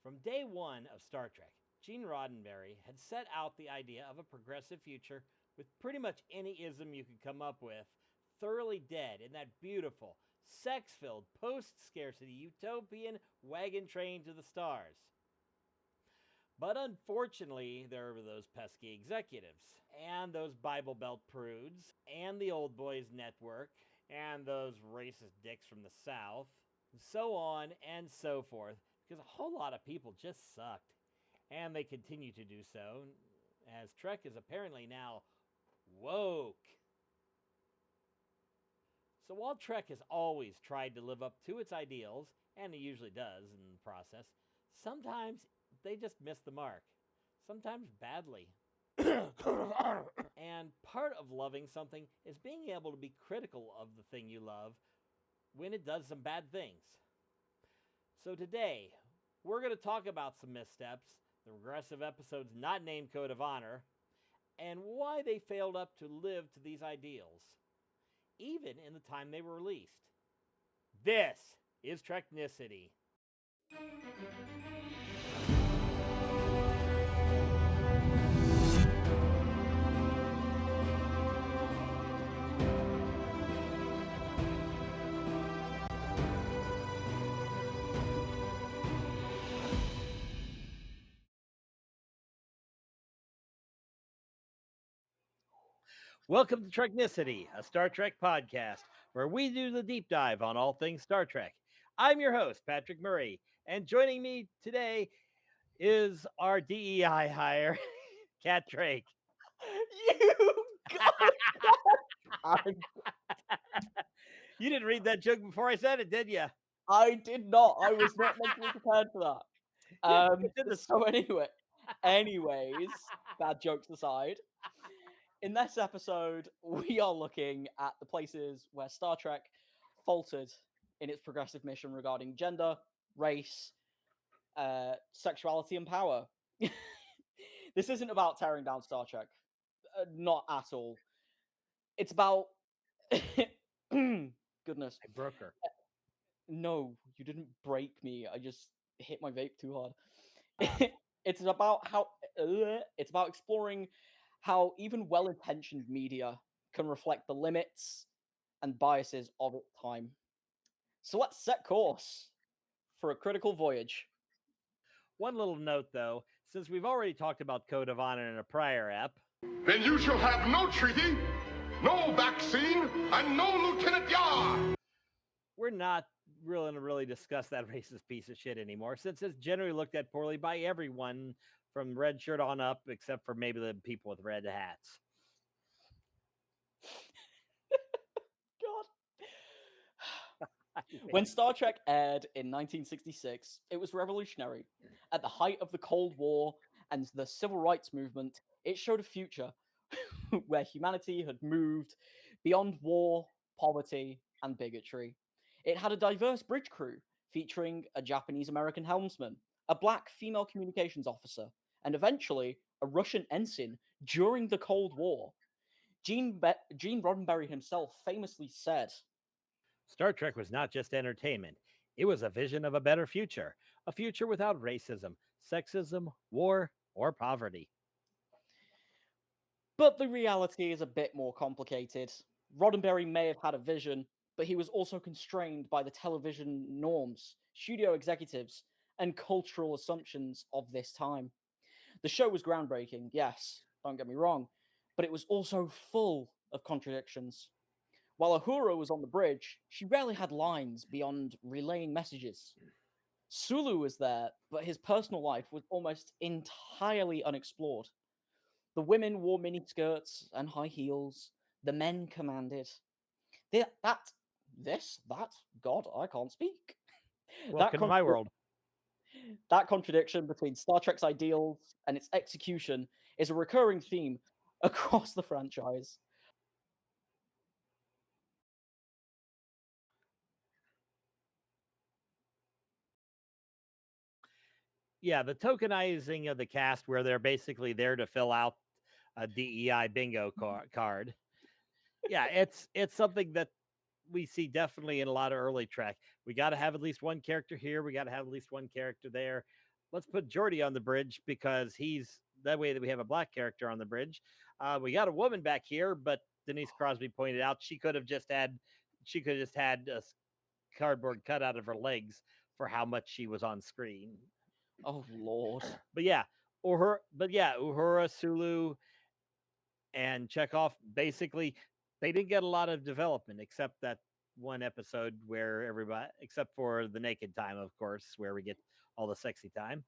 From day one of Star Trek, Gene Roddenberry had set out the idea of a progressive future with pretty much any ism you could come up with, thoroughly dead in that beautiful, sex filled, post scarcity utopian wagon train to the stars. But unfortunately, there were those pesky executives, and those Bible Belt prudes, and the Old Boys Network, and those racist dicks from the South, and so on and so forth, because a whole lot of people just sucked. And they continue to do so, as Trek is apparently now woke. So while Trek has always tried to live up to its ideals, and it usually does in the process, sometimes they just miss the mark. Sometimes badly. And part of loving something is being able to be critical of the thing you love when it does some bad things. So today, we're going to talk about some missteps, the regressive episodes not named Code of Honor, and why they failed up to live to these ideals, even in the time they were released. This is Treknicity. Welcome to Treknicity, a Star Trek podcast where we do the deep dive on all things Star Trek. I'm your host, Patrick Murray, and joining me today is our DEI hire, Kat Drake. You got You didn't read that joke before I said it, did you? I did not. I was not mentally prepared for that. Yeah, it's in the So anyways, bad jokes aside, in this episode, we are looking at the places where Star Trek faltered in its progressive mission regarding gender, race, sexuality, and power. This isn't about tearing down Star Trek. Not at all. It's about goodness. I broke her. No, you didn't break me. I just hit my vape too hard. It's about it's about exploring how even well-intentioned media can reflect the limits and biases of its time. So let's set course for a critical voyage. One little note, though, since we've already talked about Code of Honor in a prior ep, Then you shall have no treaty, no vaccine, and no Lieutenant Yar. we're not really discuss that racist piece of shit anymore, since it's generally looked at poorly by everyone from red shirt on up, except for maybe the people with red hats. God. When Star Trek aired in 1966, it was revolutionary. At the height of the Cold War and the Civil Rights Movement, it showed a future where humanity had moved beyond war, poverty, and bigotry. It had a diverse bridge crew featuring a Japanese American helmsman, a black female communications officer, and eventually a Russian ensign during the Cold War. Gene Roddenberry himself famously said, Star Trek was not just entertainment, it was a vision of a better future, a future without racism, sexism, war, or poverty. but the reality is a bit more complicated. Roddenberry may have had a vision, but he was also constrained by the television norms, studio executives, and cultural assumptions of this time. The show was groundbreaking, yes, don't get me wrong, but it was also full of contradictions. While Uhura was on the bridge, she rarely had lines beyond relaying messages. Sulu was there, but his personal life was almost entirely unexplored. The women wore miniskirts and high heels. The men commanded. God, I can't speak. Welcome to my world. That contradiction between Star Trek's ideals and its execution is a recurring theme across the franchise. Yeah, the tokenizing of the cast where they're basically there to fill out a DEI bingo card. Yeah, it's something that we see definitely in a lot of early Trek. We got to have at least one character here. We got to have at least one character there. let's put Jordy on the bridge because he's that way that we have a black character on the bridge. We got a woman back here, but Denise Crosby pointed out she could have just had a cardboard cut out of her legs for how much she was on screen. Oh Lord. But Uhura, Sulu, and Chekhov basically they didn't get a lot of development except that one episode where everybody except for the naked time, of course, where we get all the sexy time.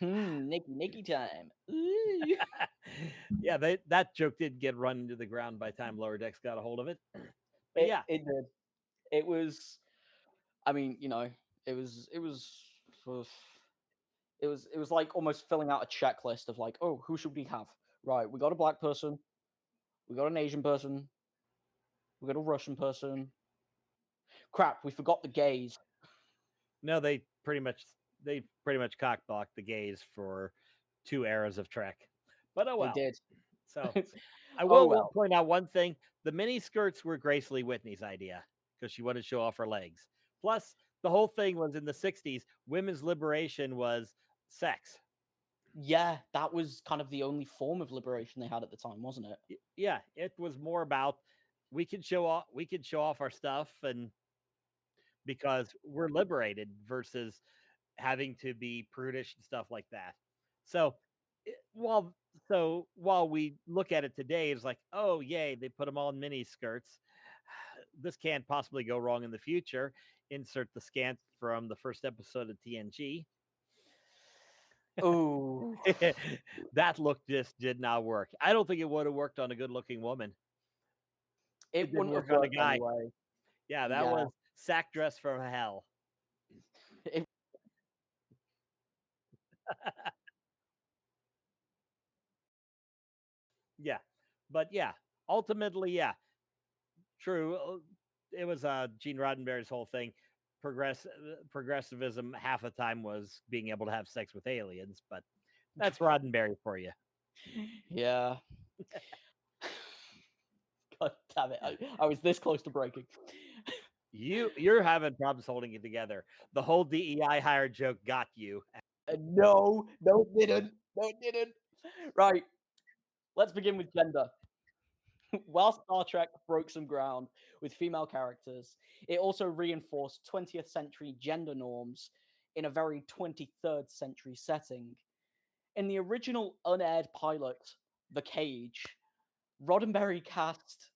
Nikki time. Ooh. Yeah, that joke did get run into the ground by the time Lower Decks got a hold of it. But yeah, It did. It was. I mean, you know, it was. It was. It was like almost filling out a checklist of like, oh, who should we have? Right, we got a black person, we got an Asian person, we got a Russian person. Crap, we forgot the gays. no, they pretty much cockblocked the gays for 2 eras of Trek. But oh They well. did. So I Oh will well. point out one thing: the mini skirts were Grace Lee Whitney's idea because she wanted to show off her legs. Plus, the whole thing was in the '60s. Women's liberation was sex. Yeah, that was kind of the only form of liberation they had at the time, wasn't it? Yeah, it was more about we could show off our stuff and because we're liberated versus having to be prudish and stuff like that. So while while we look at it today, it's like, oh yay, they put them all in mini skirts. This can't possibly go wrong in the future. Insert the scant from the first episode of TNG. Oh, That look just did not work. I don't think it would have worked on a good-looking woman. It it didn't wouldn't work have on a worked guy. anyway. Yeah, that Yeah. was sack dress from hell. It, Yeah, but yeah, ultimately, yeah, true. It was Gene Roddenberry's whole thing. Progressivism half the time was being able to have sex with aliens, but that's Roddenberry for you. yeah. God damn it! I was this close to breaking. You're having problems holding it together. The whole DEI hire joke got you. No, no, it didn't. No, it didn't. Right. Let's begin with gender. While Star Trek broke some ground with female characters, it also reinforced 20th century gender norms in a very 23rd century setting. In the original unaired pilot, The Cage, Roddenberry cast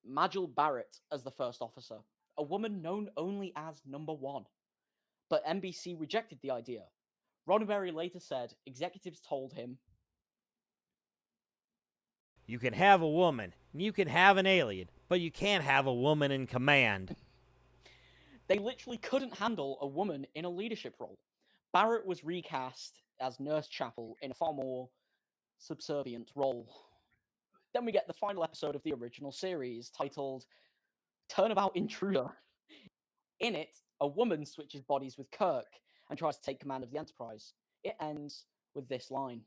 Majel Barrett as the first officer, a woman known only as Number One. But NBC rejected the idea. Roddenberry later said executives told him, You can have a woman, you can have an alien, but you can't have a woman in command. they literally couldn't handle a woman in a leadership role. Barrett was recast as Nurse Chapel in a far more subservient role. Then we get the final episode of the original series, titled Turnabout Intruder. In it, a woman switches bodies with Kirk and tries to take command of the Enterprise. It ends with this line.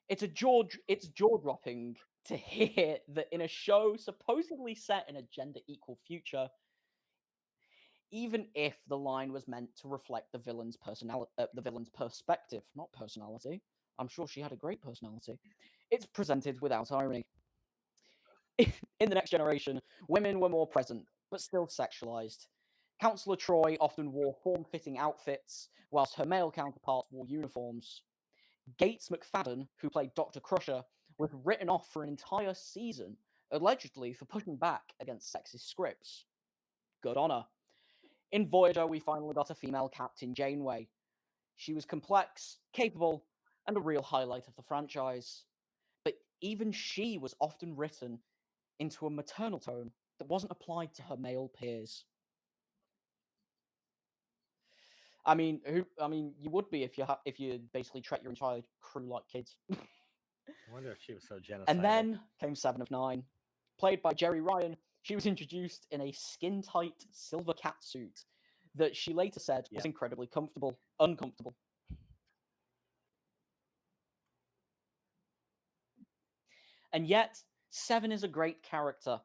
It's jaw-dropping to hear that in a show supposedly set in a gender-equal future, even if the line was meant to reflect the villain's perspective, not personality. I'm sure she had a great personality. It's presented without irony. In the Next Generation, women were more present, but still sexualized. Counselor Troy often wore form-fitting outfits, whilst her male counterparts wore uniforms. Gates McFadden, who played Dr. Crusher, was written off for an entire season, allegedly for pushing back against sexist scripts. Good on her. In Voyager, we finally got a female Captain Janeway. She was complex, capable, and a real highlight of the franchise. But even she was often written into a maternal tone that wasn't applied to her male peers. I mean, you would be if you basically treat your entire crew like kids. I wonder if she was so genocidal. And then came Seven of Nine, played by Jerry Ryan. She was introduced in a skin-tight silver catsuit that she later said was incredibly uncomfortable. And yet, Seven is a great character,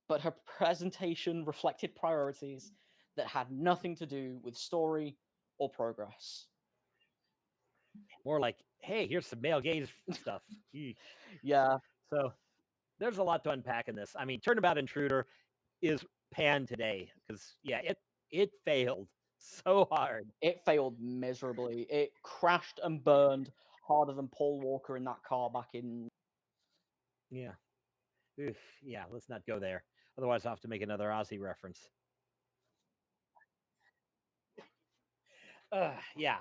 but her presentation reflected priorities that had nothing to do with story or progress. More like, hey, here's some male gaze stuff. Yeah, So there's a lot to unpack in this. I mean, Turnabout Intruder is panned today because it failed so hard. it failed miserably. It crashed and burned harder than Paul Walker in that car back in. Yeah. Oof, yeah, let's not go there. Otherwise, I'll have to make another Aussie reference. Yeah.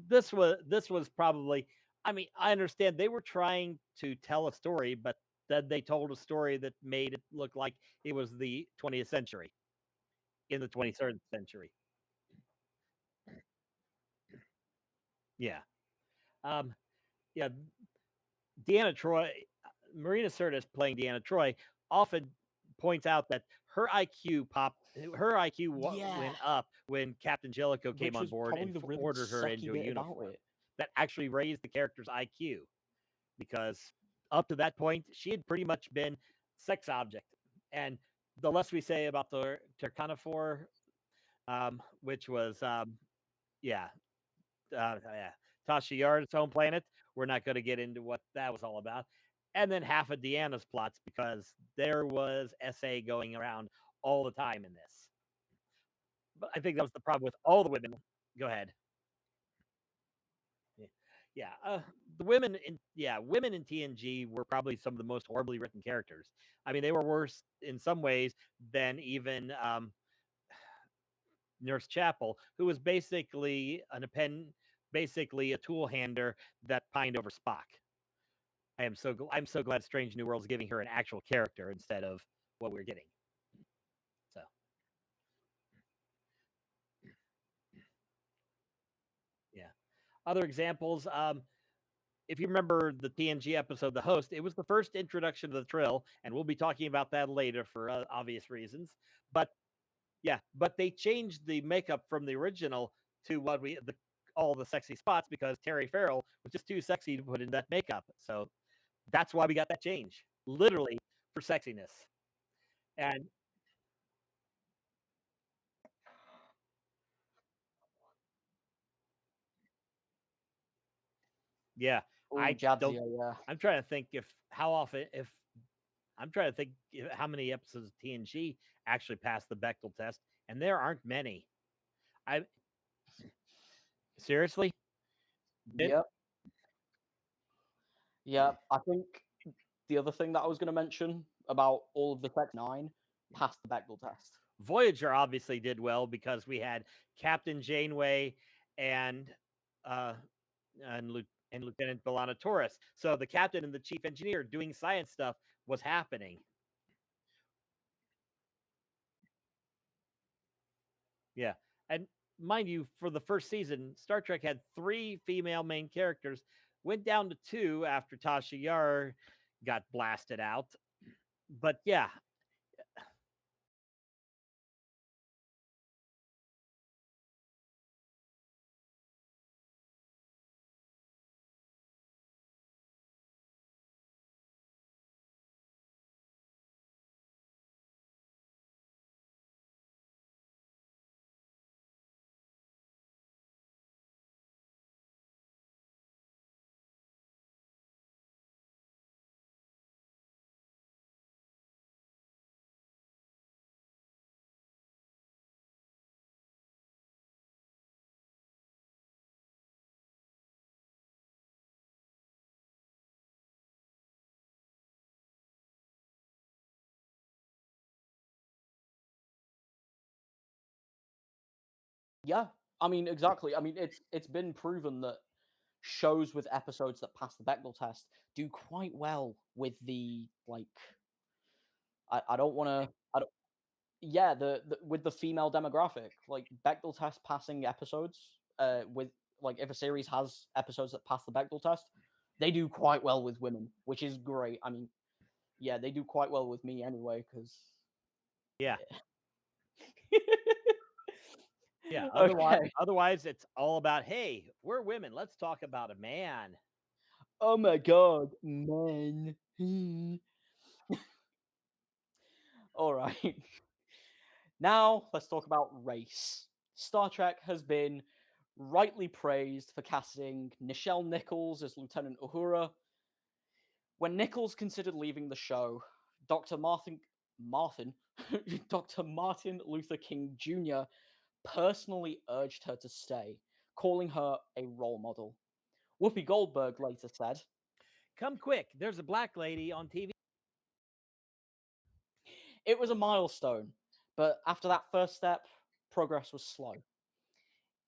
This was probably. I mean, I understand they were trying to tell a story, but then they told a story that made it look like it was the 20th century in the 23rd century. Yeah. Um, yeah. Deanna Troy, Marina Sirtis playing Deanna Troy, often points out that her IQ Yeah, went up when Captain Jellicoe came which on was board probably and the really ordered her sucky into a bit about uniform. it. That actually raised the character's IQ because up to that point she had pretty much been sex object. And the less we say about the Tercanifor, which was yeah, yeah, Tasha Yard's home planet. We're not going to get into what that was all about. And then half of Deanna's plots because there was SA going around all the time in this. But I think that was the problem with all the women. Go ahead. Yeah, the women in TNG were probably some of the most horribly written characters. I mean, they were worse in some ways than even Nurse Chapel, who was basically a tool hander that pined over Spock. I'm so glad Strange New World's giving her an actual character instead of what we're getting. So yeah. Other examples, if you remember the TNG episode, The Host, it was the first introduction to the Trill, and we'll be talking about that later for obvious reasons. But yeah, but they changed the makeup from the original to all the sexy spots because Terry Farrell was just too sexy to put in that makeup. So that's why we got that change, literally for sexiness. And yeah, Oh, I don't. Jadzia, yeah. I'm trying to think if how often if I'm trying to think how many episodes of TNG actually passed the Bechtel test, and there aren't many. I seriously. Did, Yep. Yep. I think the other thing that I was going to mention about all of the Tech 9 passed the Bechdel test. Voyager obviously did well because we had Captain Janeway and uh, and Lieutenant B'Elanna Torres. So the captain and the chief engineer doing science stuff was happening. Yeah, and mind you, for the first season, Star Trek had 3 female main characters, went down to 2 after Tasha Yar got blasted out. But yeah, Yeah, I mean, exactly. I mean, it's been proven that shows with episodes that pass the Bechdel test do quite well with the like. I don't want to. I don't. Yeah, the with the female demographic, like Bechdel test passing episodes. With like if a series has episodes that pass the Bechdel test, they do quite well with women, which is great. I mean, yeah, they do quite well with me anyway, because yeah, yeah. okay. Otherwise, it's all about hey, we're women. Let's talk about a man. Oh my god, man. All right. Now, let's talk about race. Star Trek has been rightly praised for casting Nichelle Nichols as Lieutenant Uhura. When Nichols considered leaving the show, Dr. Dr. Martin Luther King Jr. personally urged her to stay, calling her a role model. Whoopi Goldberg later said, Come quick, there's a black lady on TV. "It was a milestone, but after that first step, progress was slow."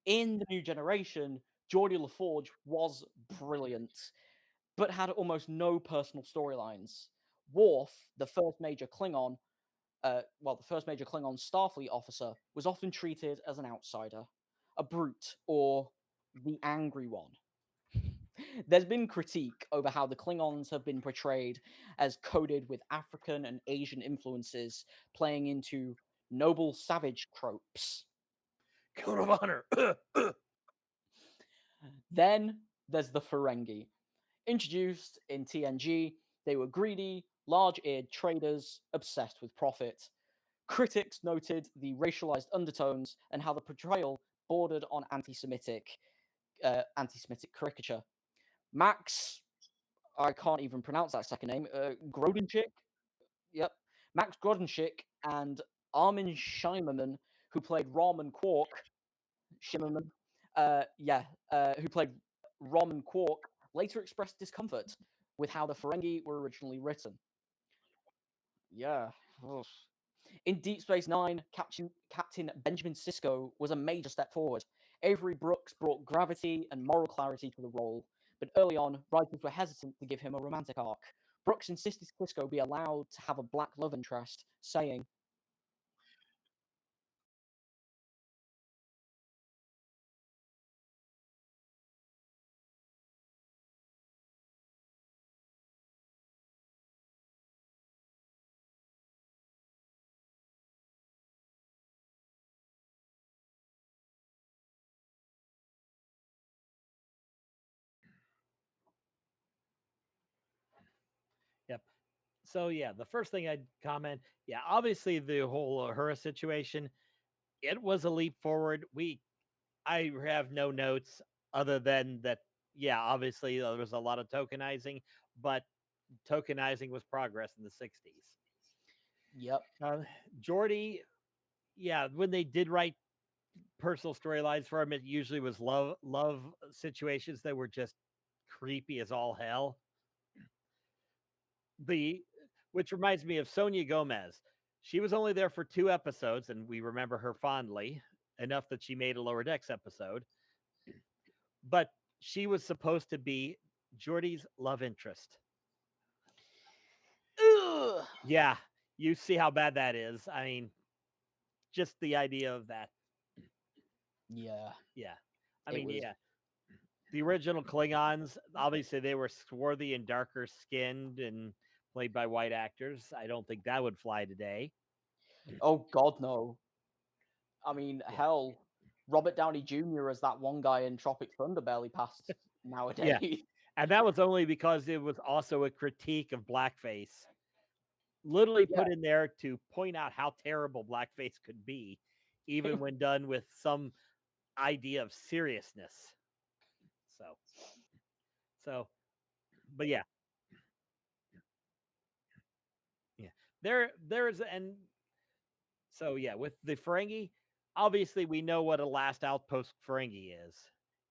In the new generation, Geordie LaForge was brilliant, but had almost no personal storylines. Worf, the first major Klingon Starfleet officer, was often treated as an outsider, a brute, or the angry one. There's been critique over how the Klingons have been portrayed as coded with African and Asian influences, playing into noble savage tropes. Code of honor. Then there's the Ferengi. Introduced in TNG, they were greedy, large-eared traders obsessed with profit. Critics noted the racialized undertones and how the portrayal bordered on anti-Semitic caricature. Max, I can't even pronounce that second name, Grodenchik? Yep. Max Grodenchik and Armin Shimerman, who played Ramen Quark, Shimmerman, who played Ramen Quark, later expressed discomfort with how the Ferengi were originally written. Yeah. Ugh. In Deep Space Nine, Captain Benjamin Sisko was a major step forward. Avery Brooks brought gravity and moral clarity to the role, but early on, writers were hesitant to give him a romantic arc. Brooks insisted Sisko be allowed to have a black love interest, saying, Yep. So yeah, the first thing I'd comment, yeah, obviously the whole Uhura situation, it was a leap forward. I have no notes other than that. Yeah, obviously there was a lot of tokenizing, but tokenizing was progress in the '60s. "Yep, Geordie, yeah, when they did write personal storylines for him, it usually was love situations that were just creepy as all hell. The Which reminds me of Sonia Gomez. She was only there for 2 episodes, and we remember her fondly enough that she made a Lower Decks episode. But she was supposed to be Geordie's love interest. ugh." Yeah, you see how bad that is. I mean, just the idea of that. Yeah, Yeah. I it mean, was. yeah. The original Klingons, obviously, they were swarthy and darker skinned and played by white actors. I don't think that would fly today. Oh God, no. I mean, Yeah. hell, Robert Downey Jr. as that one guy in Tropic Thunder barely passed Yeah. nowadays. And that was only because it was also a critique of blackface. Literally Yeah, put in there to point out how terrible blackface could be, even when done with some idea of seriousness. So, so, but yeah, yeah. There's and so yeah, with the Ferengi, obviously we know what a last outpost Ferengi is.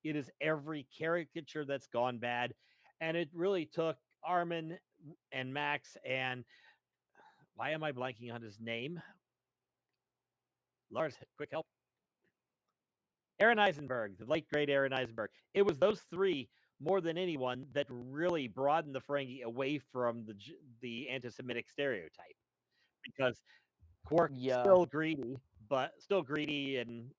It is every caricature that's gone bad, and it really took Armin and Max and why am I blanking on his name? Lars, quick help. Aaron Eisenberg, the late great Aaron Eisenberg. It was those three more than anyone that really broadened the Ferengi away from the anti-Semitic stereotype because Quark yeah, still greedy and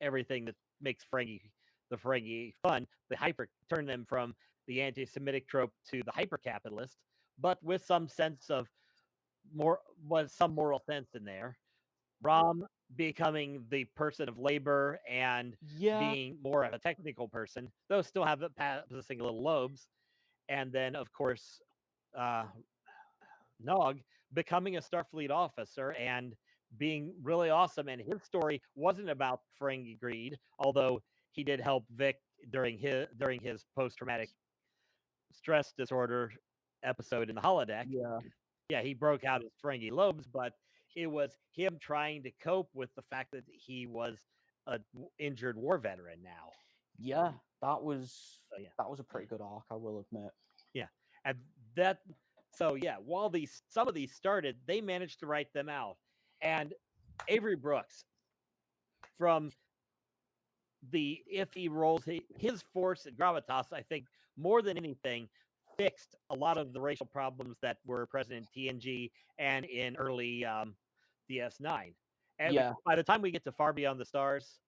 everything that makes the Ferengi fun. The hyper turn them from the anti-Semitic trope to the hyper capitalist, but with some sense of some moral sense in there. Rom becoming the person of labor and yeah, being more of a technical person, though still have possessing little lobes. And then, of course, uh, Nog becoming a Starfleet officer and being really awesome. And his story wasn't about Ferengi greed, although he did help Vic during his post-traumatic stress disorder episode in the holodeck. Yeah. Yeah, he broke out his Ferengi lobes, but it was him trying to cope with the fact that he was a injured war veteran now. Yeah, that was So yeah, that was a pretty good arc, I will admit. yeah, and that. So yeah, while these some of these started, they managed to write them out, and Avery Brooks from the if he rolls his force and gravitas, I think more than anything fixed a lot of the racial problems that were present in TNG and in early DS9. And Yeah, by the time we get to Far Beyond the Stars,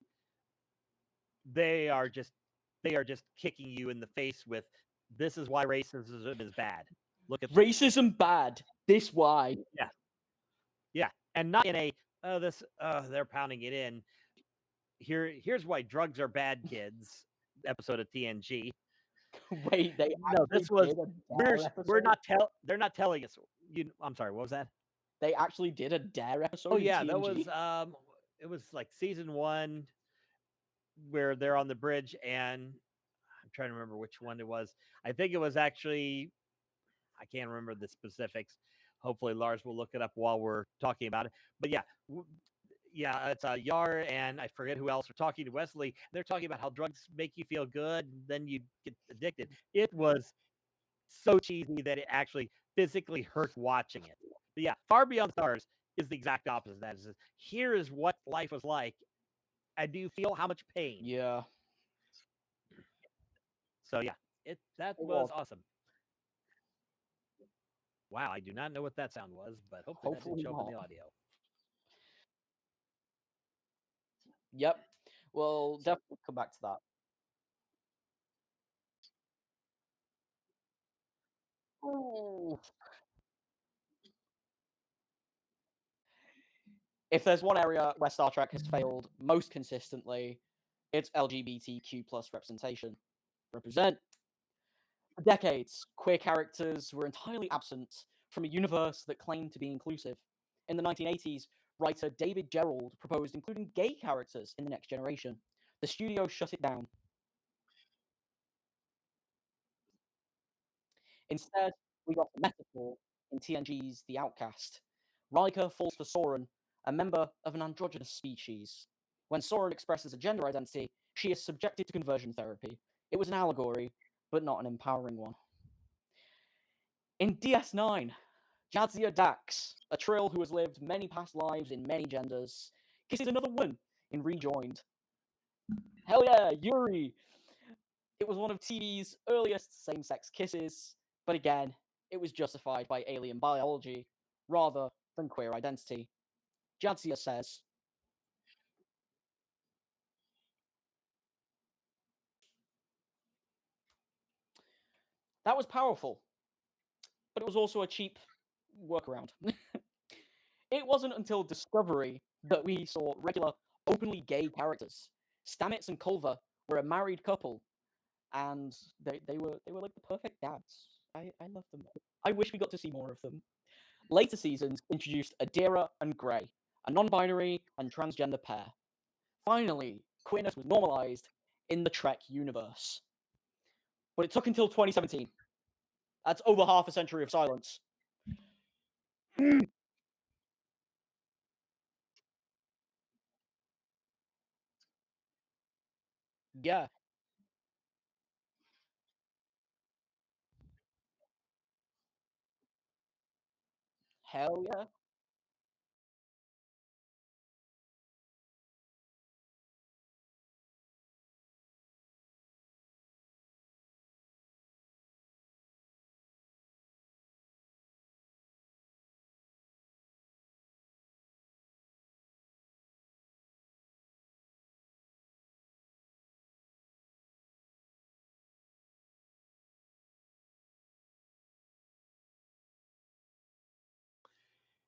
they are just kicking you in the face with this is why racism is bad. Look at racism bad. This why. yeah, yeah, and not in a this they're pounding it in. Here's why drugs are bad, kids. Episode of TNG. Wait, they No, actually this was did a we're Dare we're episode. not they're not telling us. I'm sorry. What was that? They actually did a Dare Oh episode in yeah, that TNG. was it was like season 1 where they're on the bridge, and I'm trying to remember which one it was. I think it was actually I can't remember the specifics. Hopefully Lars will look it up while we're talking about it. But yeah, yeah, it's Yar and I forget who else are talking to Wesley. They're talking about how drugs make you feel good, and then you get addicted. It was so cheesy that it actually physically hurt watching it. But yeah, Far Beyond Stars is the exact opposite of that. It says, here is what life was like, and do you feel how much pain? Yeah, So yeah, that it was was. awesome. Wow, I do not know what that sound was, but hopefully that didn't Hopefully show up in not. the audio. Yep. Well, definitely come back to that. Ooh. If there's one area where Star Trek has failed most consistently, it's LGBTQ plus representation. Represent. For decades, queer characters were entirely absent from a universe that claimed to be inclusive. In the 1980s, writer David Gerrold proposed including gay characters in the next generation. The studio shut it down. Instead, we got the metaphor in TNG's The Outcast. Riker falls for Soren, a member of an androgynous species. When Soren expresses a gender identity, she is subjected to conversion therapy. It was an allegory, but not an empowering one. In DS9, Jadzia Dax, a Trill who has lived many past lives in many genders, kisses another woman in Rejoined. Hell yeah, Yuri! It was one of TV's earliest same sex kisses, but again, it was justified by alien biology rather than queer identity. Jadzia says, that was powerful, but it was also a cheap workaround. It wasn't until Discovery that we saw regular, openly gay characters. Stamets and Culver were a married couple, and they were like the perfect dads. I love them. I wish we got to see more of them. Later seasons introduced Adira and Grey, a non-binary and transgender pair. Finally, queerness was normalized in the Trek universe. But it took until 2017. That's over half a century of silence. Yeah, hell yeah.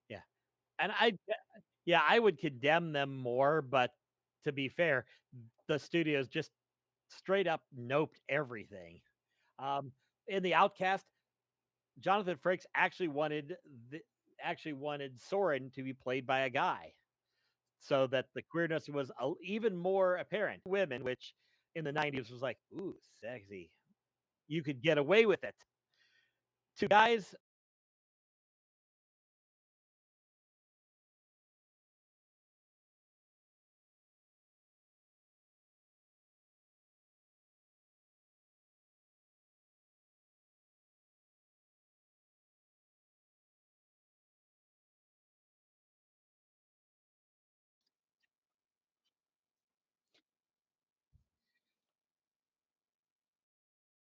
Yeah, and I would condemn them more, but to be fair, the studios just straight up noped everything. Um, in the Outcast, Jonathan Frakes actually wanted Soren to be played by a guy. so that the queerness was even more apparent. Women, which in the 90s was like, ooh, sexy. You could get away with it. To guys,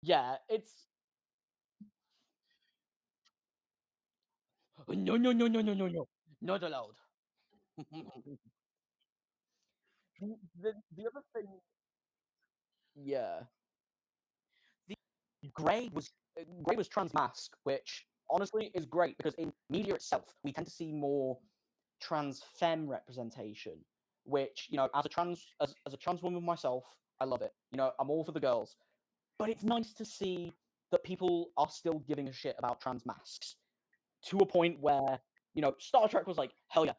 Yeah, it's no, no, no, no, no, no, no, not allowed. The other thing, yeah, the Grey was trans mask, which honestly is great because in media itself we tend to see more trans femme representation, which as a trans woman myself, I love it. I'm all for the girls, but it's nice to see that people are still giving a shit about trans masks to a point where Star Trek was like, hell yeah.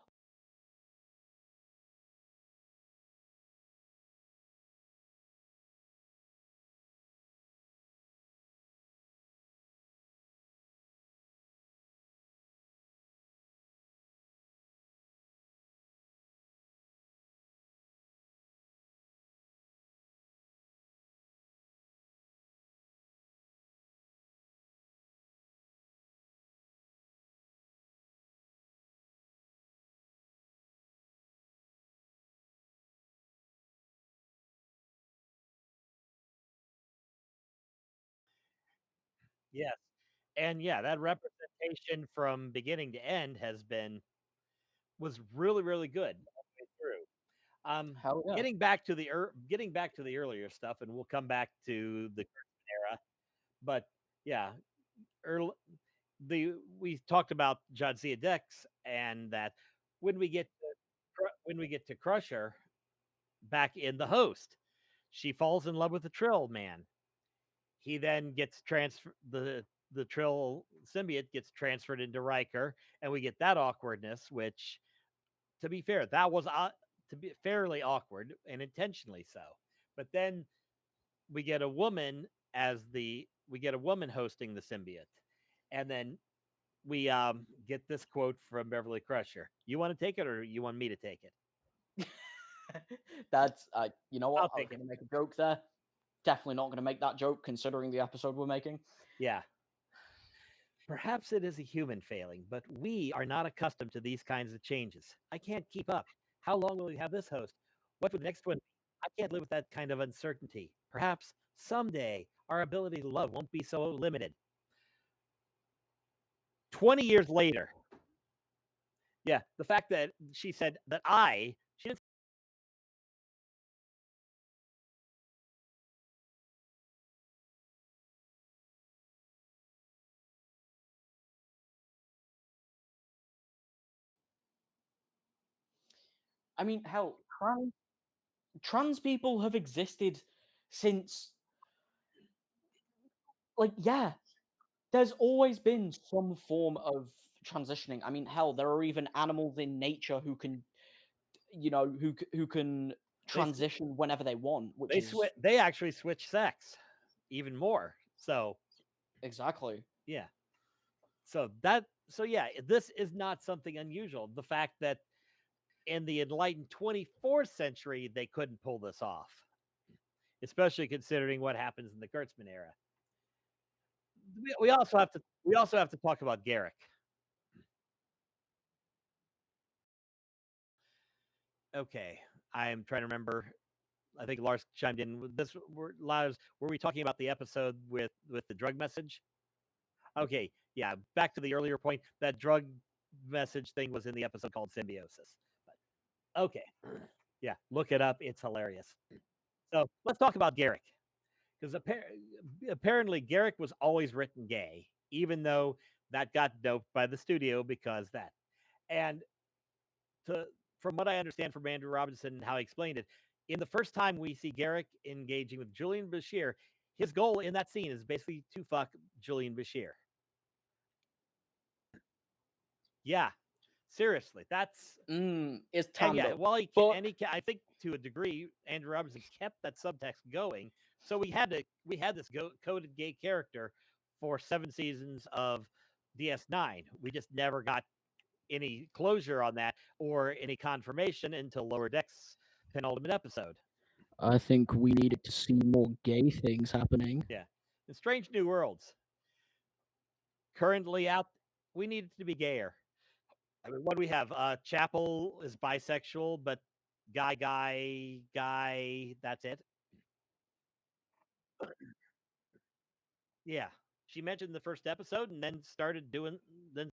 yes. And yeah, that representation from beginning to end was really, really good all the way through. Hell yeah. Getting back to the earlier stuff, and we'll come back to the current era. But yeah, early, the we talked about Jadzia Dex, and that when we get to when we get to Crusher back in the host, she falls in love with the Trill man. He then gets transferred. The Trill symbiote gets transferred into Riker, and we get that awkwardness. Which, to be fair, that was to be fairly awkward and intentionally so. But then we get a woman hosting the symbiote, and then we get this quote from Beverly Crusher. You want to take it, or you want me to take it? That's you know what? I'll I was take it. going to make a joke there. Definitely not going to make that joke considering the episode we're making. Yeah. Perhaps it is a human failing, but we are not accustomed to these kinds of changes. I can't keep up. How long will we have this host? What would the next one be? I can't live with that kind of uncertainty. Perhaps someday our ability to love won't be so limited. 20 years later, yeah, the fact that she said that she didn't. I mean, hell, trans people have existed since, like, yeah, there's always been some form of transitioning. I mean, hell, there are even animals in nature who can, who can They transition whenever they want, which is they actually switch sex even more. So exactly. yeah, so yeah, this is not something unusual. The fact that in the enlightened 24th century they couldn't pull this off, especially considering what happens in the Kurtzman era. We also have to talk about Garrick. Okay, I'm trying to remember. I think Lars chimed in with this. Lars, were we talking about the episode with the drug message? Okay, yeah. Back to the earlier point, that drug message thing was in the episode called Symbiosis. But, okay, yeah, look it up. It's hilarious. So let's talk about Garrick, because apparently Garrick was always written gay, even though that got doped by the studio because that. And to from what I understand from Andrew Robinson and how he explained it, in the first time we see Garrick engaging with Julian Bashir, his goal in that scene is basically to fuck Julian Bashir. Yeah. Seriously, that's Is and yeah. tandem. Well, But I think to a degree, Andrew Robinson kept that subtext going. So we had this coded gay character for 7 seasons of DS9. We just never got any closure on that or any confirmation until Lower Decks penultimate episode. I think we needed to see more gay things happening. Yeah, in Strange New Worlds, currently out, we need it to be gayer. I mean, what do we have? Chapel is bisexual, but guy. That's it. Yeah, she mentioned the first episode and then started doing then.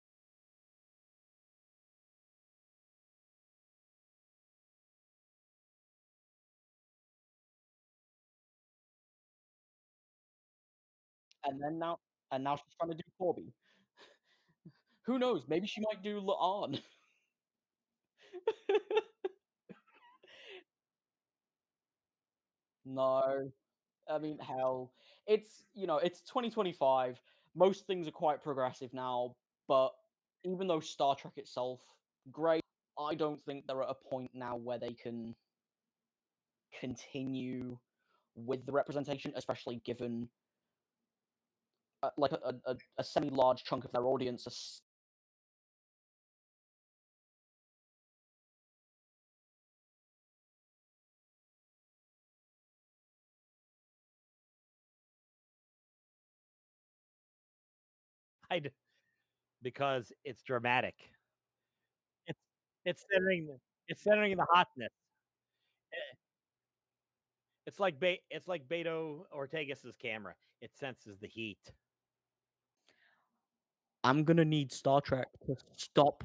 and now she's trying to do Corby. Who knows? Maybe she might do Laan. No, I mean, hell, it's 2025. Most things are quite progressive now, but even though Star Trek itself great, I don't think they're at a point now where they can continue with the representation, especially given like a semi-large chunk of their audience are I because it's dramatic. It's it's centering it's centering the hotness. Eh, it's like Beto Ortegas's camera. It senses the heat. I'm gonna need Star Trek to stop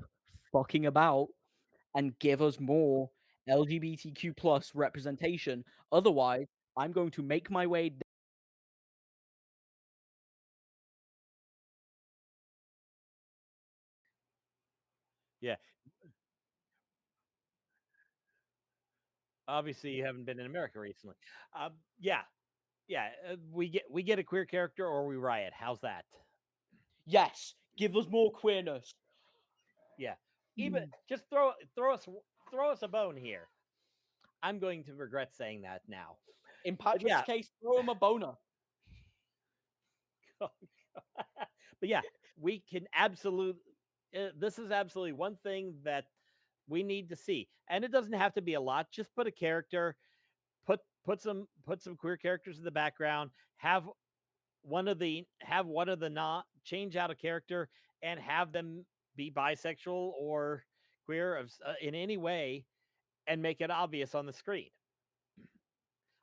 fucking about and give us more LGBTQ plus representation. Otherwise, I'm going to make my way. Yeah, obviously you haven't been in America recently. Yeah, yeah. We get a queer character or we riot. How's that? Yes, give us more queerness. Yeah, even just throw us a bone here. I'm going to regret saying that now. In But Patrick's yeah, case, throw him a boner. but yeah, we can absolutely. This is absolutely one thing that we need to see, and it doesn't have to be a lot. Just put a character, put some queer characters in the background. Have one of the not change out a character and have them be bisexual or queer in any way, and make it obvious on the screen.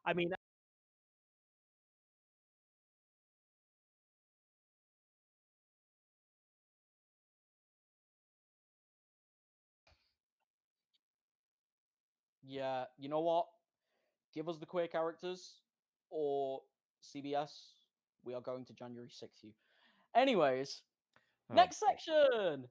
I mean, Yeah, you know what? Give us the queer characters, or CBS. We are going to January 6th. You. Anyways, oh, next section.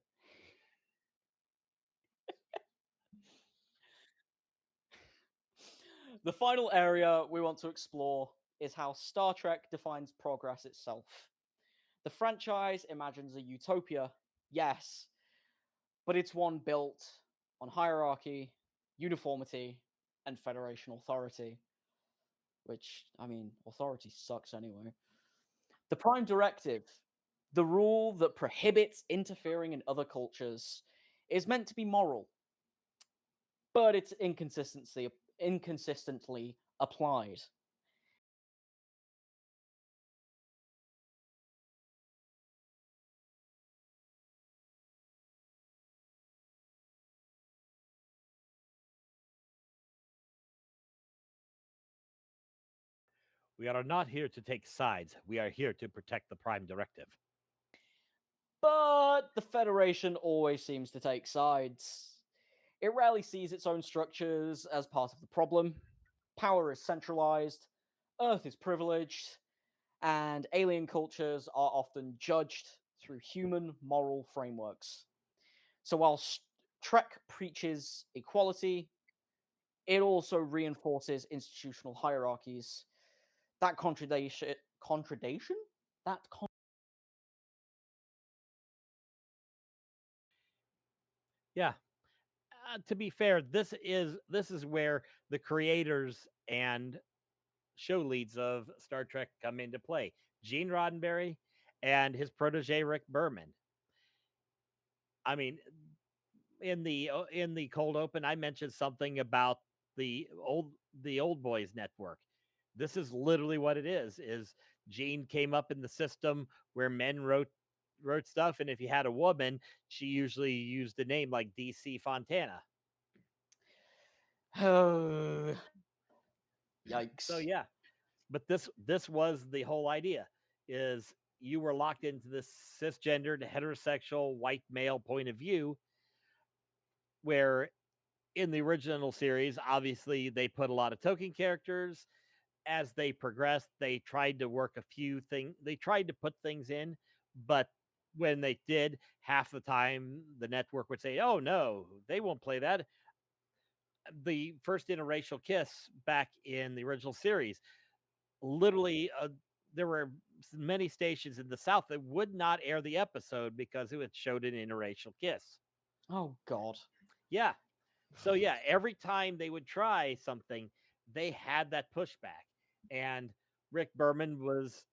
The final area we want to explore is how Star Trek defines progress itself. The franchise imagines a utopia, yes, but it's one built on hierarchy, uniformity, and Federation authority. Which, I mean, authority sucks anyway. The Prime Directive, the rule that prohibits interfering in other cultures, is meant to be moral, but it's inconsistently applied. we are not here to take sides. We are here to protect the Prime Directive. But the Federation always seems to take sides. It rarely sees its own structures as part of the problem. Power is centralized, Earth is privileged, and alien cultures are often judged through human moral frameworks. So while Trek preaches equality, it also reinforces institutional hierarchies. That contradiction? That Yeah. To be fair, this is where the creators and show leads of Star Trek come into play. Gene Roddenberry and his protege Rick Berman. I mean, in the cold open, I mentioned something about the old boys network. This is literally what it is. Is Gene came up in the system where men wrote stuff, and if you had a woman, she usually used a name like DC Fontana. Oh, So yikes. yeah, but this was the whole idea, is you were locked into this cisgendered heterosexual white male point of view, where in the original series obviously they put a lot of token characters. As they progressed, they tried to work a few things, they tried to put things in, but when they did, half the time the network would say, oh no, they won't play that. The first interracial kiss back in the original series, literally, there were many stations in the South that would not air the episode because it showed an interracial kiss. Oh, God. Yeah. So yeah, every time they would try something, they had that pushback. And Rick Berman was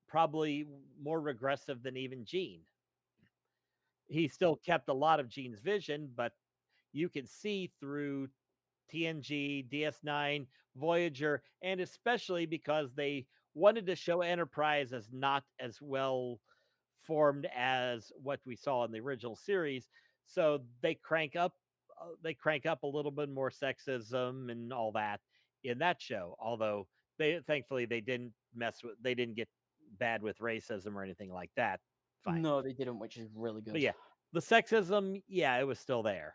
probably more regressive than even Gene. He still kept a lot of Gene's vision, but you can see through TNG, DS9, Voyager, and especially because they wanted to show Enterprise as not as well formed as what we saw in the original series. So they crank up a little bit more sexism and all that in that show. Although they thankfully they didn't get bad with racism or anything like that. Fine. No, they didn't, which is really But good. yeah, the sexism, yeah, it was still there.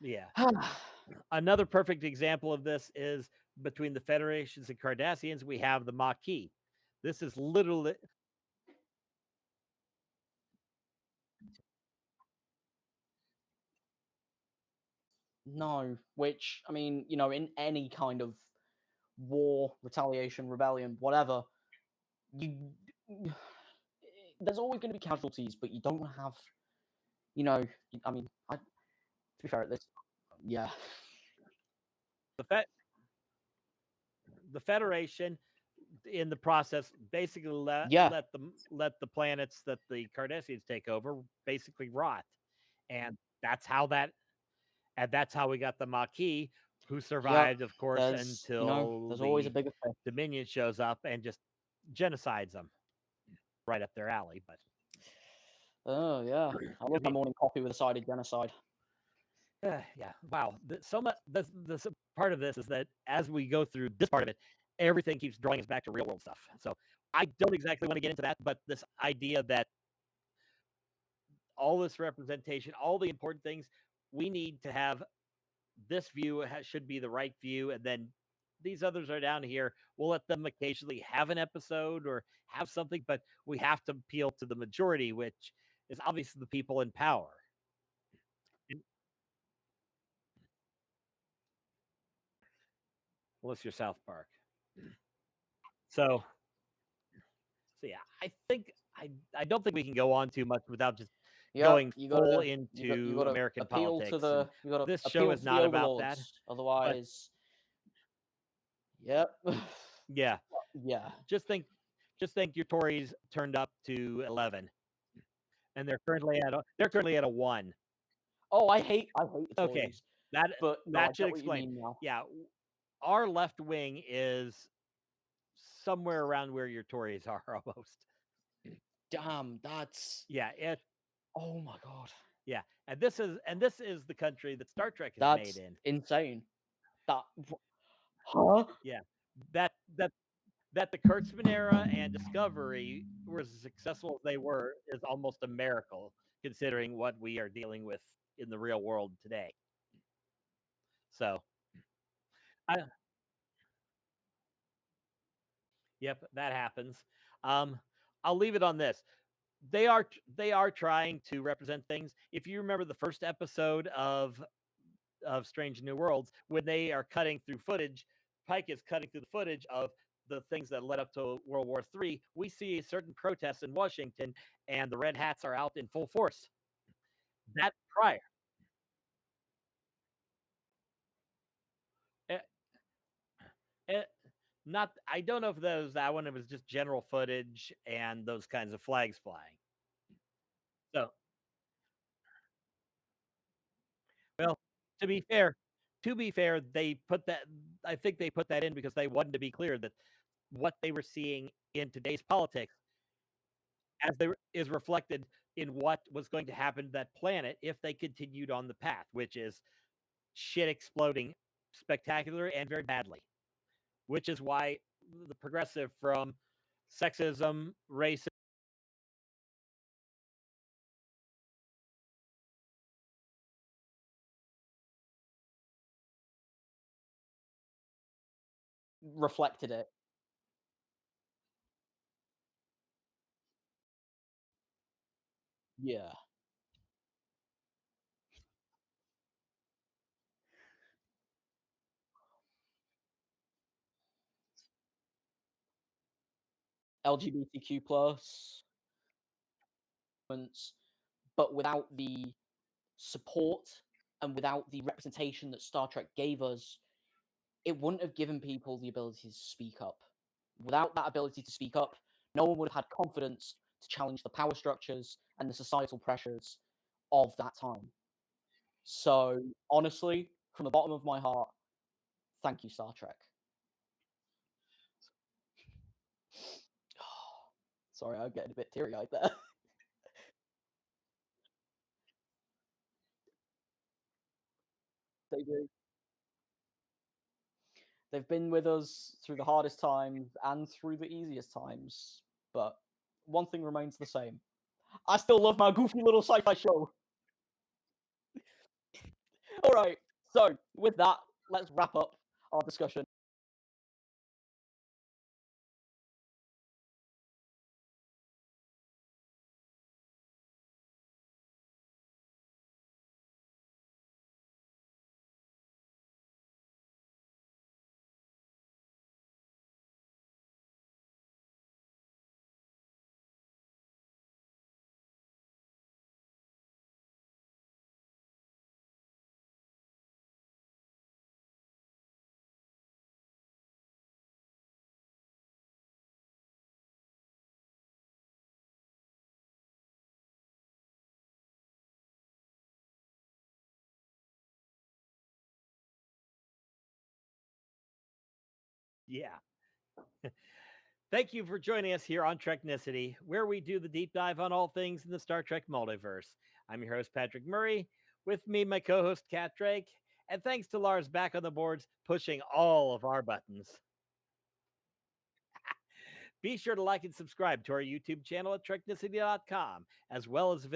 Yeah. Another perfect example of this is between the Federations and Cardassians, we have the Maquis. This is literally No, which, I mean, in any kind of war, retaliation, rebellion, whatever, you there's always going to be casualties, but you don't have, I mean, to be fair, this, yeah, the the Federation in the process basically yeah, let the planets that the Cardassians take over basically rot. And that's how that and that's how we got the Maquis, who yep. survived, of course, There's, until there's always a the bigger fish. Dominion shows up and just genocides them right up their alley. But Oh yeah, I love my morning coffee with a side of genocide. yeah, wow. So much. This part of this is that as we go through this part of it, everything keeps drawing us back to real world stuff. So I don't exactly want to get into that, but this idea that all this representation, all the important things, we need to have this view should be the right view, and then these others are down here. We'll let them occasionally have an episode or have something, but we have to appeal to the majority, which is obviously the people in power. Unless you're South Park. So yeah, I don't think we can go on too much without just Yep, going you full gotta you into gotta American appeal to politics, and you gotta this show appeal is to the not about that. overlords. But Otherwise, yep, yeah, yeah. just think your Tories turned up to 11, and they're currently at a 1. Oh, I hate the Okay, Tories, that but no, I that should get what you explain. mean now. Yeah, our left wing is somewhere around where your Tories are almost. Damn, that's Yeah, oh my god, yeah, and this is the country that Star Trek is made that's in. insane. That huh? Yeah, that that that the Kurtzman era and Discovery were as successful as they were is almost a miracle, considering what we are dealing with in the real world today. So, I, yep, that happens. Um, I'll leave it on this. They are trying to represent things. If you remember the first episode of Strange New Worlds, when they are cutting through footage, Pike is cutting through the footage of the things that led up to World War III, we see certain protests in Washington, and the red hats are out in full force. That prior, eh, eh, not I don't know if that one. It was just general footage and those kinds of flags flying. So, well, to be fair, they put that. I think they put that in because they wanted to be clear that what they were seeing in today's politics as there is reflected in what was going to happen to that planet if they continued on the path, which is shit exploding spectacular and very badly. Which is why the progressive from sexism, racism, reflected it. Yeah. LGBTQ plus, but without the support and without the representation that Star Trek gave us, it wouldn't have given people the ability to speak up. Without that ability to speak up, no one would have had confidence to challenge the power structures and the societal pressures of that time. So, honestly, from the bottom of my heart, thank you, Star Trek. Sorry, I'm getting a bit teary eyed there. They do. They've been with us through the hardest times and through the easiest times. But one thing remains the same. I still love my goofy little sci-fi show. All right. So with that, let's wrap up our discussion. yeah. Thank you for joining us here on Treknicity, where we do the deep dive on all things in the Star Trek multiverse. I'm your host, Patrick Murray. With me, my co host, Kat Drake. And thanks to Lars back on the boards, pushing all of our buttons. Be sure to like and subscribe to our YouTube channel at Treknicity.com, as well as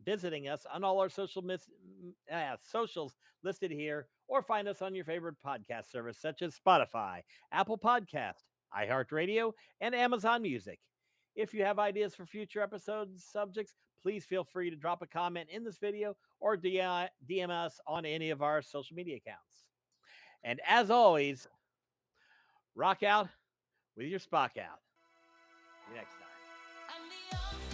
visiting us on all our socials listed here, or find us on your favorite podcast service such as Spotify, Apple Podcast, iHeartRadio, and Amazon Music. If you have ideas for future episodes subjects, please feel free to drop a comment in this video or DM us on any of our social media accounts. And as always, rock out with your Spock out. See you next time.